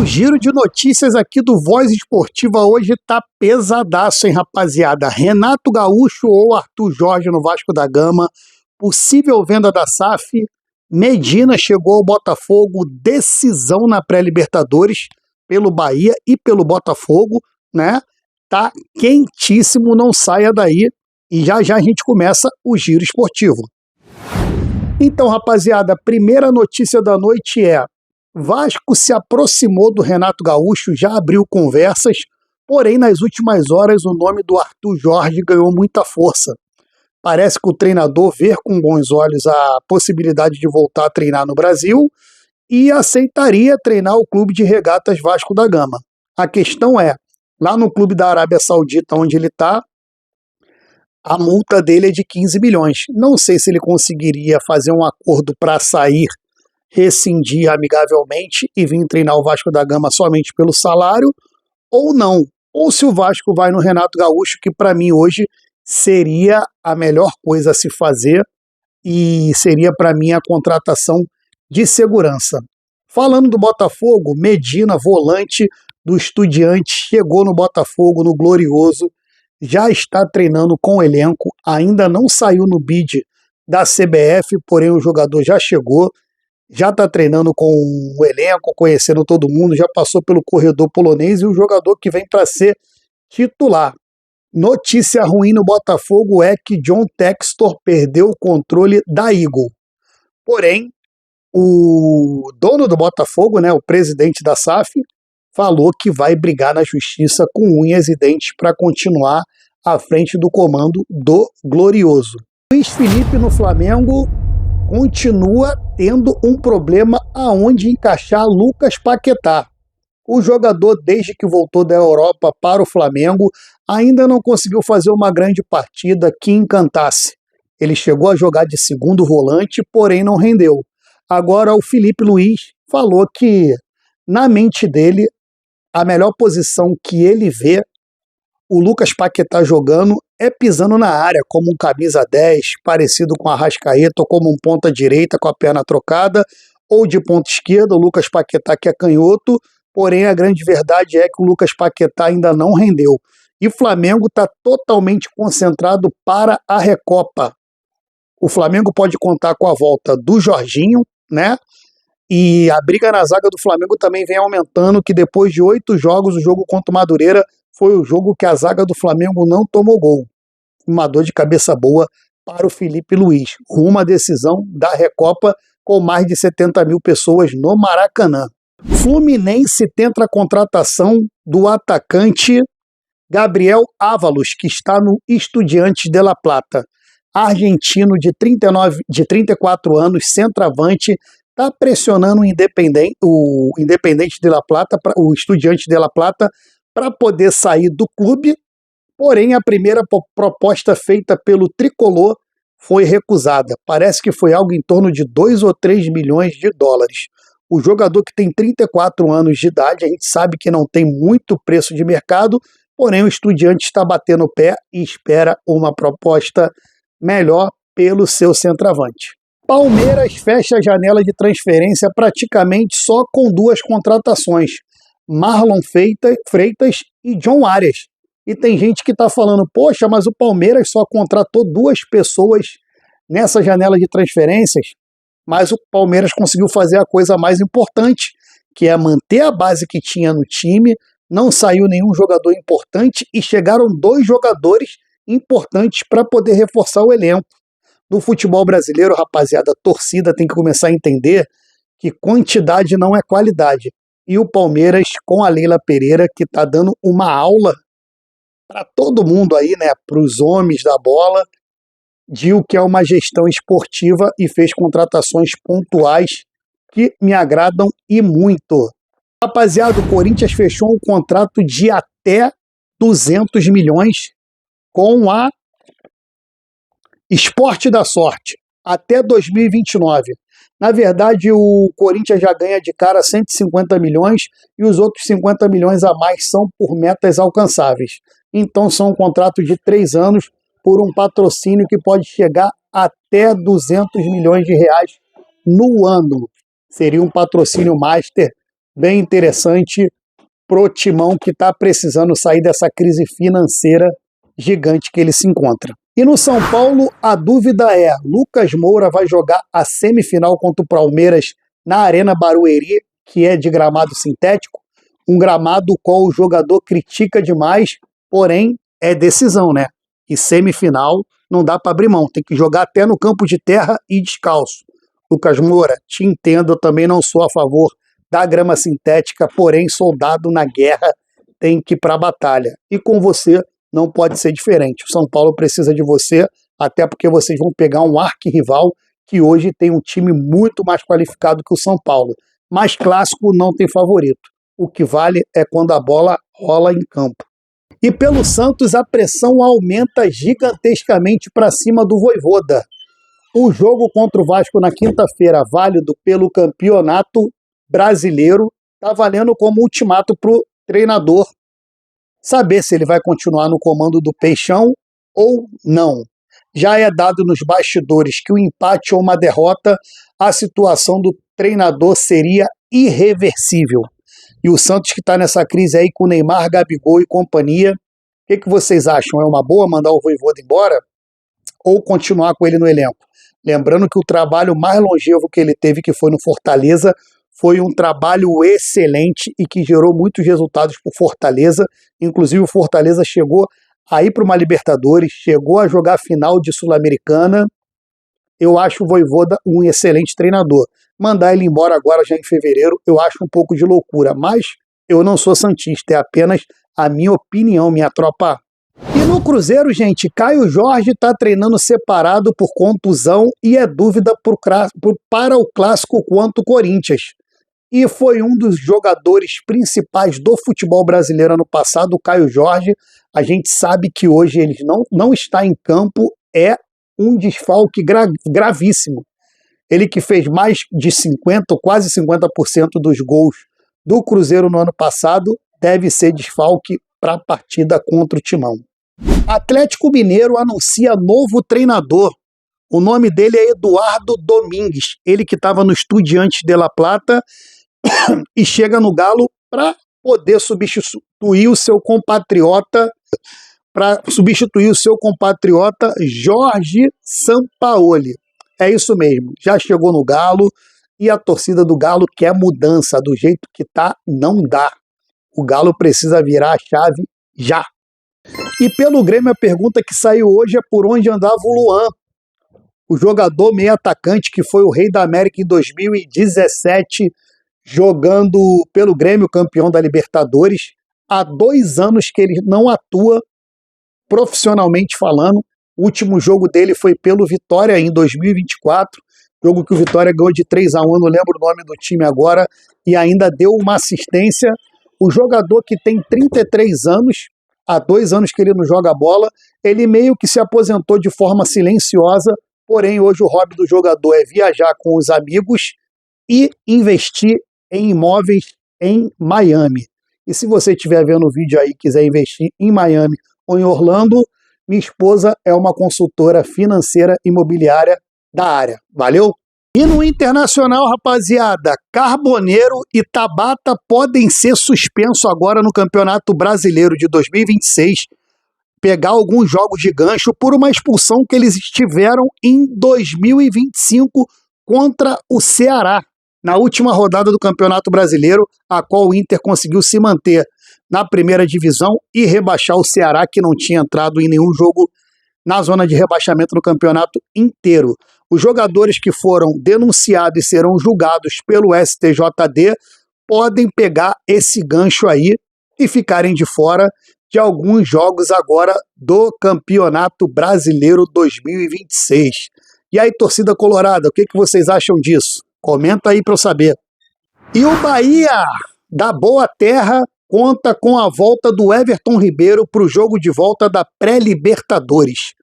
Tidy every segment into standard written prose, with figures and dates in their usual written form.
O giro de notícias aqui do Voz Esportiva hoje tá pesadaço, hein, rapaziada? Renato Gaúcho ou Arthur Jorge no Vasco da Gama, possível venda da SAF, Medina chegou ao Botafogo, decisão na pré-Libertadores pelo Bahia e pelo Botafogo, né? Tá quentíssimo, não saia daí e já já a gente começa o giro esportivo. Então, rapaziada, a primeira notícia da noite é: Vasco se aproximou do Renato Gaúcho, já abriu conversas, porém nas últimas horas o nome do Arthur Jorge ganhou muita força. Parece que o treinador vê com bons olhos a possibilidade de voltar a treinar no Brasil e aceitaria treinar o clube de regatas Vasco da Gama. A questão é, lá no clube da Arábia Saudita, onde ele está, a multa dele é de 15 milhões. Não sei se ele conseguiria fazer um acordo para sair, rescindir amigavelmente e vir treinar o Vasco da Gama somente pelo salário, ou não. Ou se o Vasco vai no Renato Gaúcho, que para mim hoje seria a melhor coisa a se fazer e seria para mim a contratação de segurança. Falando do Botafogo, Medina, volante do Estudiantes, chegou no Botafogo, no Glorioso, já está treinando com o elenco, ainda não saiu no bid da CBF, porém o jogador já chegou, já está treinando com o elenco, conhecendo todo mundo, já passou pelo corredor polonês e o jogador que vem para ser titular. Notícia ruim no Botafogo é que John Textor perdeu o controle da Eagle. Porém, o dono do Botafogo, né, o presidente da SAF, falou que vai brigar na justiça com unhas e dentes para continuar à frente do comando do Glorioso. Luiz Felipe no Flamengo continua tendo um problema aonde encaixar Lucas Paquetá. O jogador, desde que voltou da Europa para o Flamengo, ainda não conseguiu fazer uma grande partida que encantasse. Ele chegou a jogar de segundo volante, porém não rendeu. Agora o Felipe Luiz falou que, na mente dele, a melhor posição que ele vê o Lucas Paquetá jogando é pisando na área, como um camisa 10, parecido com a Arrascaeta, ou como um ponta direita com a perna trocada, ou de ponta esquerda, o Lucas Paquetá que é canhoto, porém a grande verdade é que o Lucas Paquetá ainda não rendeu. E o Flamengo está totalmente concentrado para a Recopa. O Flamengo pode contar com a volta do Jorginho, né? E a briga na zaga do Flamengo também vem aumentando, que depois de 8 jogos, o jogo contra o Madureira foi o jogo que a zaga do Flamengo não tomou gol. Uma dor de cabeça boa para o Felipe Luiz, rumo à decisão da Recopa com mais de 70 mil pessoas no Maracanã. Fluminense tenta a contratação do atacante Gabriel Ávalos, que está no Estudiantes de La Plata. Argentino de 34 anos, centroavante, está pressionando o Independente de La Plata, o Estudiantes de La Plata, para poder sair do clube, porém a primeira proposta feita pelo tricolor foi recusada. Parece que foi algo em torno de 2 ou 3 milhões de dólares. O jogador que tem 34 anos de idade, a gente sabe que não tem muito preço de mercado, porém o Estudiante está batendo o pé e espera uma proposta melhor pelo seu centroavante. Palmeiras fecha a janela de transferência praticamente só com 2 contratações, Marlon Freitas e John Arias. E tem gente que está falando, poxa, mas o Palmeiras só contratou 2 pessoas nessa janela de transferências, mas o Palmeiras conseguiu fazer a coisa mais importante, que é manter a base que tinha no time, não saiu nenhum jogador importante e chegaram 2 jogadores importantes para poder reforçar o elenco. No futebol brasileiro, rapaziada, a torcida tem que começar a entender que quantidade não é qualidade. E o Palmeiras, com a Leila Pereira, que está dando uma aula para todo mundo aí, né, para os homens da bola, de o que é uma gestão esportiva e fez contratações pontuais que me agradam e muito. Rapaziada, o Corinthians fechou um contrato de até 200 milhões com a Esporte da Sorte, até 2029. Na verdade, o Corinthians já ganha de cara 150 milhões e os outros 50 milhões a mais são por metas alcançáveis. Então são um contrato de 3 anos por um patrocínio que pode chegar até 200 milhões de reais no ano. Seria um patrocínio master bem interessante pro Timão que está precisando sair dessa crise financeira gigante que ele se encontra. E no São Paulo, a dúvida é, Lucas Moura vai jogar a semifinal contra o Palmeiras na Arena Barueri, que é de gramado sintético, um gramado qual o jogador critica demais, porém é decisão, né? E semifinal não dá para abrir mão, tem que jogar até no campo de terra e descalço. Lucas Moura, te entendo, eu também não sou a favor da grama sintética, porém soldado na guerra tem que ir para a batalha. E com você não pode ser diferente. O São Paulo precisa de você, até porque vocês vão pegar um arquirrival que hoje tem um time muito mais qualificado que o São Paulo. Mas clássico não tem favorito. O que vale é quando a bola rola em campo. E pelo Santos a pressão aumenta gigantescamente para cima do Vojvoda. O jogo contra o Vasco na quinta-feira, válido pelo Campeonato Brasileiro, está valendo como ultimato para o treinador saber se ele vai continuar no comando do Peixão ou não. Já é dado nos bastidores que o empate ou uma derrota, a situação do treinador seria irreversível. E o Santos que está nessa crise aí com Neymar, Gabigol e companhia, o que vocês acham? É uma boa mandar o Vojvoda embora ou continuar com ele no elenco? Lembrando que o trabalho mais longevo que ele teve, que foi no Fortaleza, foi um trabalho excelente e que gerou muitos resultados para o Fortaleza. Inclusive o Fortaleza chegou a ir para uma Libertadores, chegou a jogar a final de Sul-Americana. Eu acho o Vojvoda um excelente treinador. Mandar ele embora agora, já em fevereiro, eu acho um pouco de loucura. Mas eu não sou santista, é apenas a minha opinião, minha tropa. E no Cruzeiro, gente, Caio Jorge está treinando separado por contusão e é dúvida para o clássico contra o Corinthians. E foi um dos jogadores principais do futebol brasileiro ano passado, o Caio Jorge. A gente sabe que hoje ele não está em campo, é um desfalque gravíssimo. Ele que fez mais de 50%, quase 50% dos gols do Cruzeiro no ano passado, deve ser desfalque para a partida contra o Timão. Atlético Mineiro anuncia novo treinador. O nome dele é Eduardo Domingues, ele que estava no Estudiantes de La Plata e chega no Galo para poder substituir o seu compatriota Jorge Sampaoli. É isso mesmo, já chegou no Galo e a torcida do Galo quer mudança, do jeito que tá, não dá. O Galo precisa virar a chave já. E pelo Grêmio a pergunta que saiu hoje é por onde andava o Luan, o jogador meio atacante que foi o Rei da América em 2017, jogando pelo Grêmio, campeão da Libertadores. Há 2 anos que ele não atua profissionalmente falando. O último jogo dele foi pelo Vitória em 2024, jogo que o Vitória ganhou de 3-1, não lembro o nome do time agora, e ainda deu uma assistência. O jogador que tem 33 anos, há 2 anos que ele não joga bola, ele meio que se aposentou de forma silenciosa, porém hoje o hobby do jogador é viajar com os amigos e investir em imóveis em Miami. E se você estiver vendo o vídeo aí e quiser investir em Miami ou em Orlando, minha esposa é uma consultora financeira imobiliária da área. Valeu? E no internacional, rapaziada, Carboneiro e Tabata podem ser suspensos agora no Campeonato Brasileiro de 2026, pegar alguns jogos de gancho por uma expulsão que eles tiveram em 2025 contra o Ceará, na última rodada do Campeonato Brasileiro, a qual o Inter conseguiu se manter na primeira divisão e rebaixar o Ceará, que não tinha entrado em nenhum jogo na zona de rebaixamento no campeonato inteiro. Os jogadores que foram denunciados e serão julgados pelo STJD podem pegar esse gancho aí e ficarem de fora de alguns jogos agora do Campeonato Brasileiro 2026. E aí, torcida colorada, o que vocês acham disso? Comenta aí para eu saber. E o Bahia, da Boa Terra, conta com a volta do Everton Ribeiro para o jogo de volta da pré-Libertadores.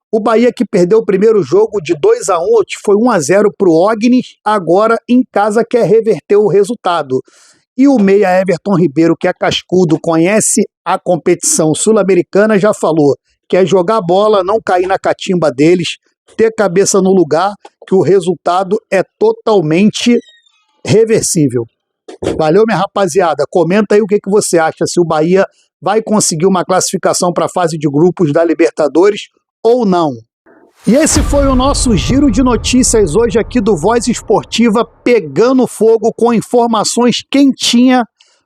O Bahia, que perdeu o primeiro jogo de 2-1, foi 1-0 para o Ognis, agora em casa quer reverter o resultado. E o meia Everton Ribeiro, que é cascudo, conhece a competição sul-americana, já falou, quer jogar bola, não cair na catimba deles, ter cabeça no lugar, que o resultado é totalmente reversível. Valeu, minha rapaziada. Comenta aí o que você acha, se o Bahia vai conseguir uma classificação para a fase de grupos da Libertadores ou não. E esse foi o nosso giro de notícias hoje aqui do Voz Esportiva, pegando fogo com informações quentinhas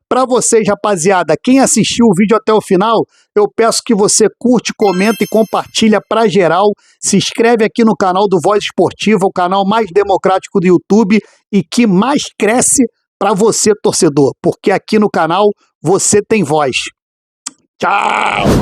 para vocês, rapaziada. Quem assistiu o vídeo até o final, eu peço que você curte, comenta e compartilha para geral. Se inscreve aqui no canal do Voz Esportiva, o canal mais democrático do YouTube e que mais cresce para você, torcedor, porque aqui no canal você tem voz. Tchau!